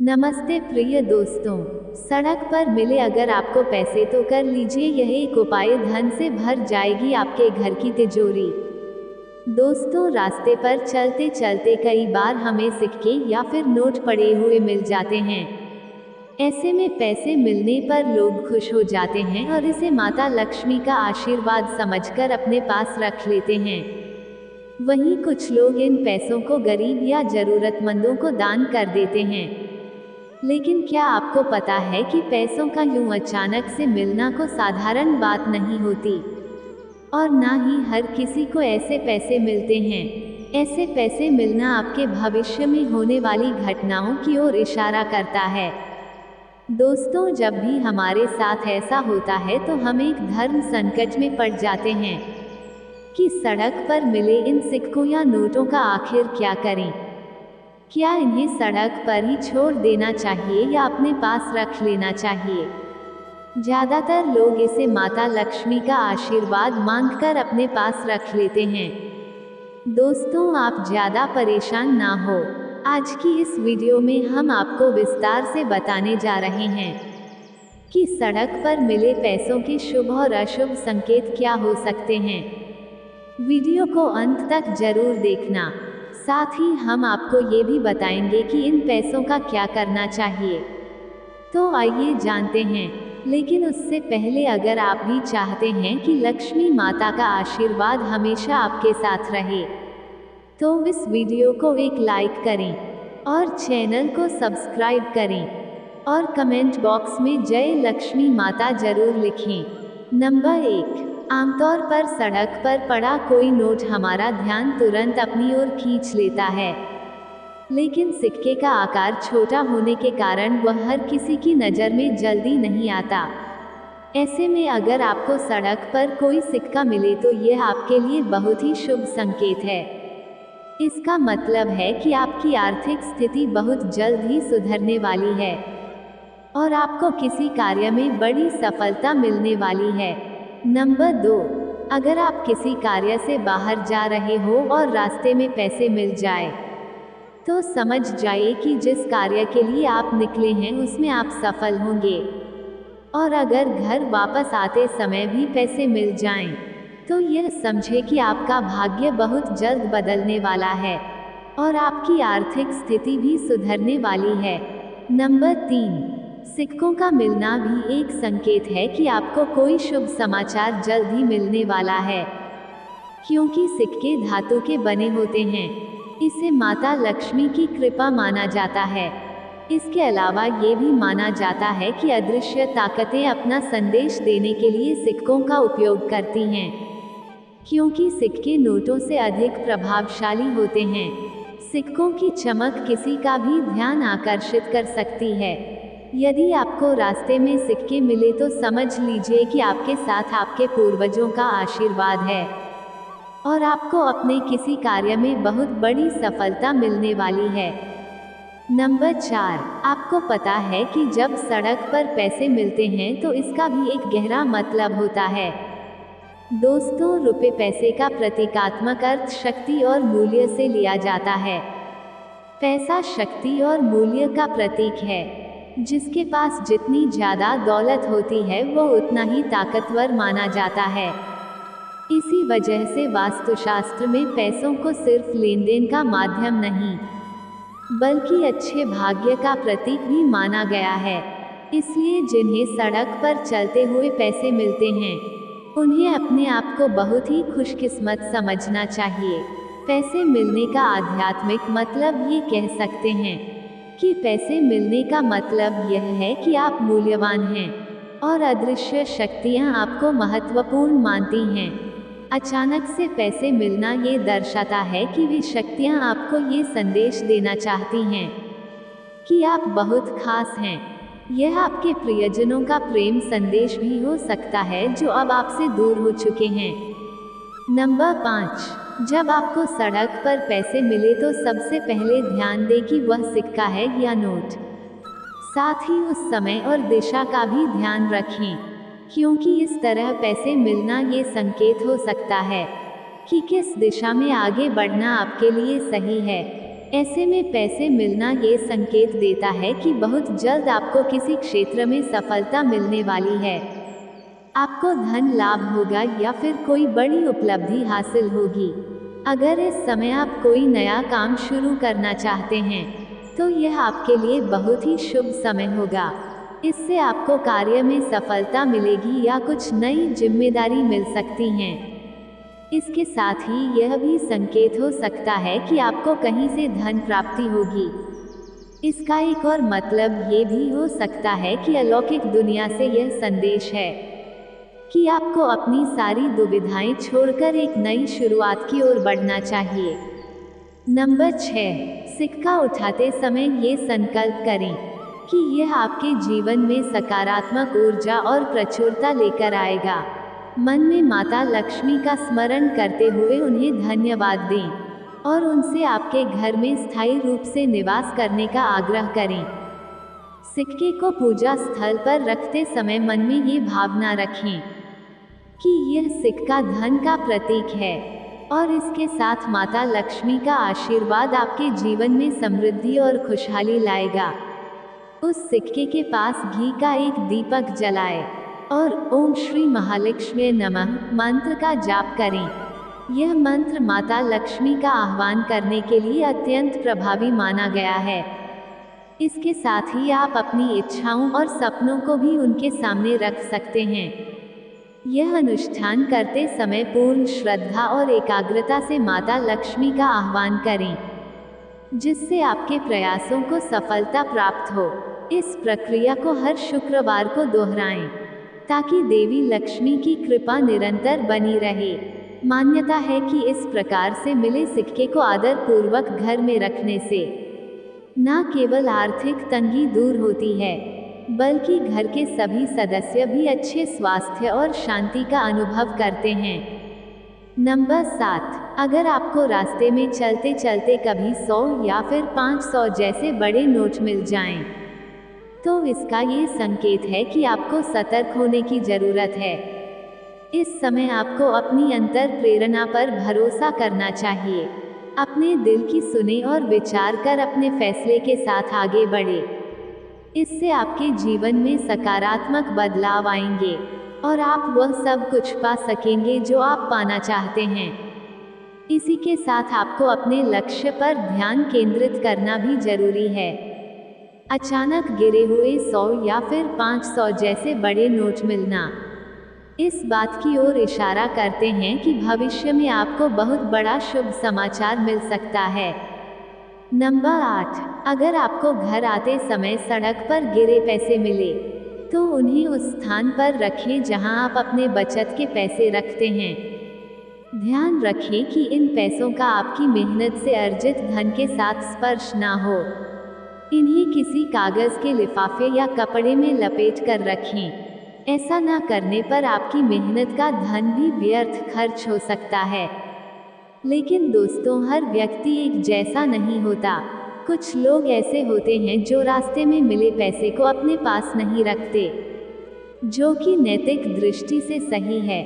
नमस्ते प्रिय दोस्तों। सड़क पर मिले अगर आपको पैसे तो कर लीजिए यह एक उपाय, धन से भर जाएगी आपके घर की तिजोरी। दोस्तों, रास्ते पर चलते चलते कई बार हमें सिक्के या फिर नोट पड़े हुए मिल जाते हैं। ऐसे में पैसे मिलने पर लोग खुश हो जाते हैं और इसे माता लक्ष्मी का आशीर्वाद समझकर अपने पास रख लेते हैं। वहीं कुछ लोग इन पैसों को गरीब या जरूरतमंदों को दान कर देते हैं। लेकिन क्या आपको पता है कि पैसों का यूं अचानक से मिलना को साधारण बात नहीं होती, और ना ही हर किसी को ऐसे पैसे मिलते हैं। ऐसे पैसे मिलना आपके भविष्य में होने वाली घटनाओं की ओर इशारा करता है। दोस्तों, जब भी हमारे साथ ऐसा होता है तो हम एक धर्म संकट में पड़ जाते हैं कि सड़क पर मिले इन सिक्कों या नोटों का आखिर क्या करें। क्या इन्हें सड़क पर ही छोड़ देना चाहिए या अपने पास रख लेना चाहिए? ज़्यादातर लोग इसे माता लक्ष्मी का आशीर्वाद मांगकर अपने पास रख लेते हैं। दोस्तों, आप ज़्यादा परेशान ना हो। आज की इस वीडियो में हम आपको विस्तार से बताने जा रहे हैं कि सड़क पर मिले पैसों के शुभ और अशुभ संकेत क्या हो सकते हैं। वीडियो को अंत तक जरूर देखना। साथ ही हम आपको ये भी बताएंगे कि इन पैसों का क्या करना चाहिए। तो आइए जानते हैं। लेकिन उससे पहले अगर आप भी चाहते हैं कि लक्ष्मी माता का आशीर्वाद हमेशा आपके साथ रहे, तो इस वीडियो को एक लाइक करें और चैनल को सब्सक्राइब करें और कमेंट बॉक्स में जय लक्ष्मी माता जरूर लिखें। नंबर 1, आमतौर पर सड़क पर पड़ा कोई नोट हमारा ध्यान तुरंत अपनी ओर खींच लेता है। लेकिन सिक्के का आकार छोटा होने के कारण वह हर किसी की नज़र में जल्दी नहीं आता। ऐसे में अगर आपको सड़क पर कोई सिक्का मिले तो यह आपके लिए बहुत ही शुभ संकेत है। इसका मतलब है कि आपकी आर्थिक स्थिति बहुत जल्द ही सुधरने वाली है और आपको किसी कार्य में बड़ी सफलता मिलने वाली है। नंबर 2, अगर आप किसी कार्य से बाहर जा रहे हो और रास्ते में पैसे मिल जाए, तो समझ जाइए कि जिस कार्य के लिए आप निकले हैं उसमें आप सफल होंगे। और अगर घर वापस आते समय भी पैसे मिल जाएं, तो यह समझे कि आपका भाग्य बहुत जल्द बदलने वाला है और आपकी आर्थिक स्थिति भी सुधरने वाली है। नंबर 3, सिक्कों का मिलना भी एक संकेत है कि आपको कोई शुभ समाचार जल्द ही मिलने वाला है, क्योंकि सिक्के धातु के बने होते हैं। इसे माता लक्ष्मी की कृपा माना जाता है। इसके अलावा ये भी माना जाता है कि अदृश्य ताकतें अपना संदेश देने के लिए सिक्कों का उपयोग करती हैं, क्योंकि सिक्के नोटों से अधिक प्रभावशाली होते हैं। सिक्कों की चमक किसी का भी ध्यान आकर्षित कर सकती है। यदि आपको रास्ते में सिक्के मिले तो समझ लीजिए कि आपके साथ आपके पूर्वजों का आशीर्वाद है और आपको अपने किसी कार्य में बहुत बड़ी सफलता मिलने वाली है। नंबर 4, आपको पता है कि जब सड़क पर पैसे मिलते हैं तो इसका भी एक गहरा मतलब होता है। दोस्तों, रुपए पैसे का प्रतीकात्मक अर्थ शक्ति और मूल्य से लिया जाता है। पैसा शक्ति और मूल्य का प्रतीक है। जिसके पास जितनी ज़्यादा दौलत होती है वो उतना ही ताकतवर माना जाता है। इसी वजह से वास्तुशास्त्र में पैसों को सिर्फ लेन देन का माध्यम नहीं, बल्कि अच्छे भाग्य का प्रतीक भी माना गया है। इसलिए जिन्हें सड़क पर चलते हुए पैसे मिलते हैं, उन्हें अपने आप को बहुत ही खुशकिस्मत समझना चाहिए। पैसे मिलने का आध्यात्मिक मतलब ये कह सकते हैं कि पैसे मिलने का मतलब यह है कि आप मूल्यवान हैं और अदृश्य शक्तियाँ आपको महत्वपूर्ण मानती हैं। अचानक से पैसे मिलना ये दर्शाता है कि वे शक्तियाँ आपको ये संदेश देना चाहती हैं कि आप बहुत खास हैं। यह आपके प्रियजनों का प्रेम संदेश भी हो सकता है जो अब आपसे दूर हो चुके हैं। नंबर 5, जब आपको सड़क पर पैसे मिले तो सबसे पहले ध्यान दें कि वह सिक्का है या नोट। साथ ही उस समय और दिशा का भी ध्यान रखें, क्योंकि इस तरह पैसे मिलना ये संकेत हो सकता है कि किस दिशा में आगे बढ़ना आपके लिए सही है। ऐसे में पैसे मिलना ये संकेत देता है कि बहुत जल्द आपको किसी क्षेत्र में सफलता मिलने वाली है। आपको धन लाभ होगा या फिर कोई बड़ी उपलब्धि हासिल होगी। अगर इस समय आप कोई नया काम शुरू करना चाहते हैं तो यह आपके लिए बहुत ही शुभ समय होगा। इससे आपको कार्य में सफलता मिलेगी या कुछ नई जिम्मेदारी मिल सकती हैं। इसके साथ ही यह भी संकेत हो सकता है कि आपको कहीं से धन प्राप्ति होगी। इसका एक और मतलब ये भी हो सकता है कि अलौकिक दुनिया से यह संदेश है कि आपको अपनी सारी दुविधाएं छोड़कर एक नई शुरुआत की ओर बढ़ना चाहिए। नंबर 6, सिक्का उठाते समय ये संकल्प करें कि यह आपके जीवन में सकारात्मक ऊर्जा और प्रचुरता लेकर आएगा। मन में माता लक्ष्मी का स्मरण करते हुए उन्हें धन्यवाद दें और उनसे आपके घर में स्थायी रूप से निवास करने का आग्रह करें। सिक्के को पूजा स्थल पर रखते समय मन में ये भावना रखें कि यह सिक्का धन का प्रतीक है और इसके साथ माता लक्ष्मी का आशीर्वाद आपके जीवन में समृद्धि और खुशहाली लाएगा। उस सिक्के के पास घी का एक दीपक जलाएं और ओम श्री महालक्ष्मी नमः मंत्र का जाप करें। यह मंत्र माता लक्ष्मी का आह्वान करने के लिए अत्यंत प्रभावी माना गया है। इसके साथ ही आप अपनी इच्छाओं और सपनों को भी उनके सामने रख सकते हैं। यह अनुष्ठान करते समय पूर्ण श्रद्धा और एकाग्रता से माता लक्ष्मी का आह्वान करें, जिससे आपके प्रयासों को सफलता प्राप्त हो। इस प्रक्रिया को हर शुक्रवार को दोहराएं ताकि देवी लक्ष्मी की कृपा निरंतर बनी रहे। मान्यता है कि इस प्रकार से मिले सिक्के को आदर पूर्वक घर में रखने से न केवल आर्थिक तंगी दूर होती है, बल्कि घर के सभी सदस्य भी अच्छे स्वास्थ्य और शांति का अनुभव करते हैं। नंबर 7, अगर आपको रास्ते में चलते चलते कभी 100 या फिर 500 जैसे बड़े नोट मिल जाएं, तो इसका ये संकेत है कि आपको सतर्क होने की जरूरत है। इस समय आपको अपनी अंतर प्रेरणा पर भरोसा करना चाहिए। अपने दिल की सुने और विचार कर अपने फैसले के साथ आगे बढ़े। इससे आपके जीवन में सकारात्मक बदलाव आएंगे और आप वह सब कुछ पा सकेंगे जो आप पाना चाहते हैं। इसी के साथ आपको अपने लक्ष्य पर ध्यान केंद्रित करना भी जरूरी है। अचानक गिरे हुए 100 या फिर 500 जैसे बड़े नोट मिलना इस बात की ओर इशारा करते हैं कि भविष्य में आपको बहुत बड़ा शुभ समाचार मिल सकता है। नंबर 8, अगर आपको घर आते समय सड़क पर गिरे पैसे मिले तो उन्हें उस स्थान पर रखें जहां आप अपने बचत के पैसे रखते हैं। ध्यान रखें कि इन पैसों का आपकी मेहनत से अर्जित धन के साथ स्पर्श ना हो। इन्हें किसी कागज के लिफाफे या कपड़े में लपेट कर रखें। ऐसा ना करने पर आपकी मेहनत का धन भी व्यर्थ खर्च हो सकता है। लेकिन दोस्तों, हर व्यक्ति एक जैसा नहीं होता। कुछ लोग ऐसे होते हैं जो रास्ते में मिले पैसे को अपने पास नहीं रखते, जो कि नैतिक दृष्टि से सही है।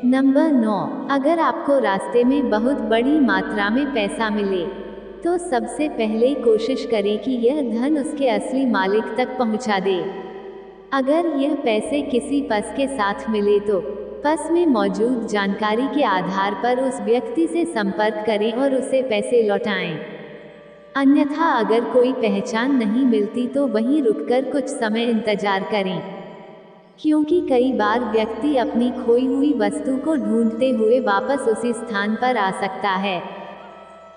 नंबर 9, अगर आपको रास्ते में बहुत बड़ी मात्रा में पैसा मिले तो सबसे पहले कोशिश करें कि यह धन उसके असली मालिक तक पहुंचा दे। अगर यह पैसे किसी पस के साथ मिले तो पस में मौजूद जानकारी के आधार पर उस व्यक्ति से संपर्क करें और उसे पैसे लौटाएं। अन्यथा अगर कोई पहचान नहीं मिलती तो वहीं रुककर कुछ समय इंतजार करें, क्योंकि कई बार व्यक्ति अपनी खोई हुई वस्तु को ढूंढते हुए वापस उसी स्थान पर आ सकता है।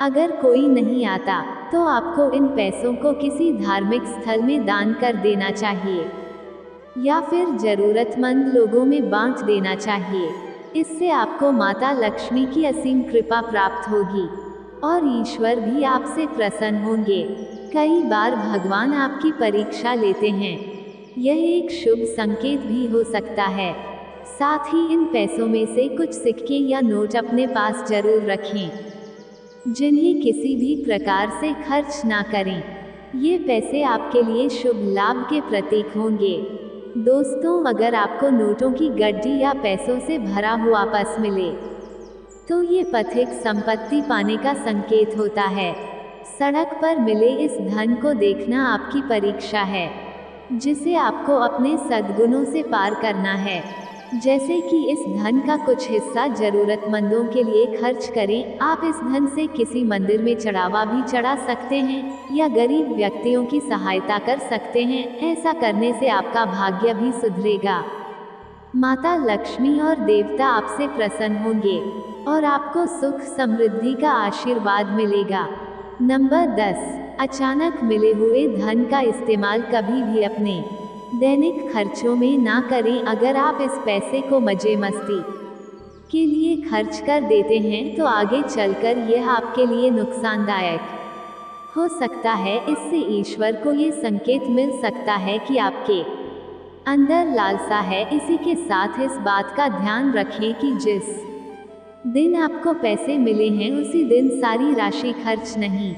अगर कोई नहीं आता तो आपको इन पैसों को किसी धार्मिक स्थल में दान कर देना चाहिए या फिर जरूरतमंद लोगों में बांट देना चाहिए। इससे आपको माता लक्ष्मी की असीम कृपा प्राप्त होगी और ईश्वर भी आपसे प्रसन्न होंगे। कई बार भगवान आपकी परीक्षा लेते हैं, यह एक शुभ संकेत भी हो सकता है। साथ ही इन पैसों में से कुछ सिक्के या नोट अपने पास जरूर रखें, जिन्हें किसी भी प्रकार से खर्च ना करें। ये पैसे आपके लिए शुभ लाभ के प्रतीक होंगे। दोस्तों, अगर आपको नोटों की गड्डी या पैसों से भरा हुआ पर्स मिले तो ये पथिक संपत्ति पाने का संकेत होता है। सड़क पर मिले इस धन को देखना आपकी परीक्षा है, जिसे आपको अपने सद्गुणों से पार करना है। जैसे कि इस धन का कुछ हिस्सा जरूरतमंदों के लिए खर्च करें। आप इस धन से किसी मंदिर में चढ़ावा भी चढ़ा सकते हैं या गरीब व्यक्तियों की सहायता कर सकते हैं। ऐसा करने से आपका भाग्य भी सुधरेगा। माता लक्ष्मी और देवता आपसे प्रसन्न होंगे और आपको सुख समृद्धि का आशीर्वाद मिलेगा। नंबर 10, अचानक मिले हुए धन का इस्तेमाल कभी भी अपने दैनिक खर्चों में ना करें। अगर आप इस पैसे को मजे मस्ती के लिए खर्च कर देते हैं तो आगे चलकर यह आपके लिए नुकसानदायक हो सकता है। इससे ईश्वर को ये संकेत मिल सकता है कि आपके अंदर लालसा है। इसी के साथ इस बात का ध्यान रखें कि जिस दिन आपको पैसे मिले हैं उसी दिन सारी राशि खर्च नहीं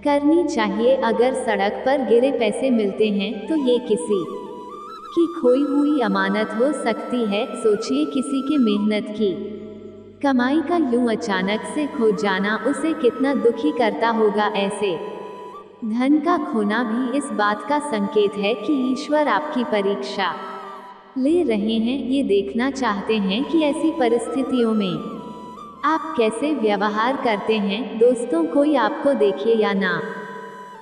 करनी चाहिए। अगर सड़क पर गिरे पैसे मिलते हैं तो ये किसी की खोई हुई अमानत हो सकती है। सोचिए, किसी के मेहनत की कमाई का यूं अचानक से खो जाना उसे कितना दुखी करता होगा। ऐसे धन का खोना भी इस बात का संकेत है कि ईश्वर आपकी परीक्षा ले रहे हैं। ये देखना चाहते हैं कि ऐसी परिस्थितियों में आप कैसे व्यवहार करते हैं। दोस्तों, कोई आपको देखे या ना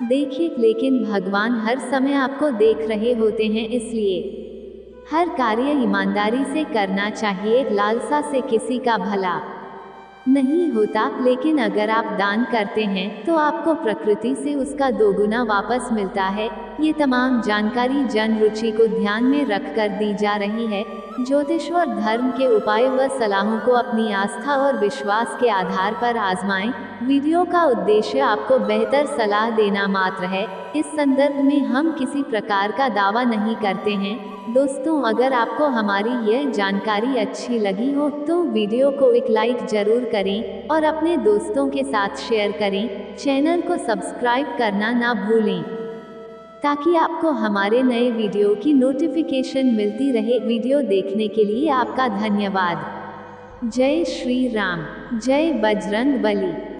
देखे, लेकिन भगवान हर समय आपको देख रहे होते हैं। इसलिए हर कार्य ईमानदारी से करना चाहिए। लालसा से किसी का भला नहीं होता, लेकिन अगर आप दान करते हैं तो आपको प्रकृति से उसका दोगुना वापस मिलता है। ये तमाम जानकारी जन रुचि को ध्यान में रखकर दी जा रही है। ज्योतिष और धर्म के उपाय व सलाहों को अपनी आस्था और विश्वास के आधार पर आजमाएं। वीडियो का उद्देश्य आपको बेहतर सलाह देना मात्र है। इस संदर्भ में हम किसी प्रकार का दावा नहीं करते हैं। दोस्तों, अगर आपको हमारी यह जानकारी अच्छी लगी हो तो वीडियो को एक लाइक जरूर करें और अपने दोस्तों के साथ शेयर करें। चैनल को सब्सक्राइब करना ना भूलें ताकि आपको हमारे नए वीडियो की नोटिफिकेशन मिलती रहे। वीडियो देखने के लिए आपका धन्यवाद। जय श्री राम, जय बजरंग बली।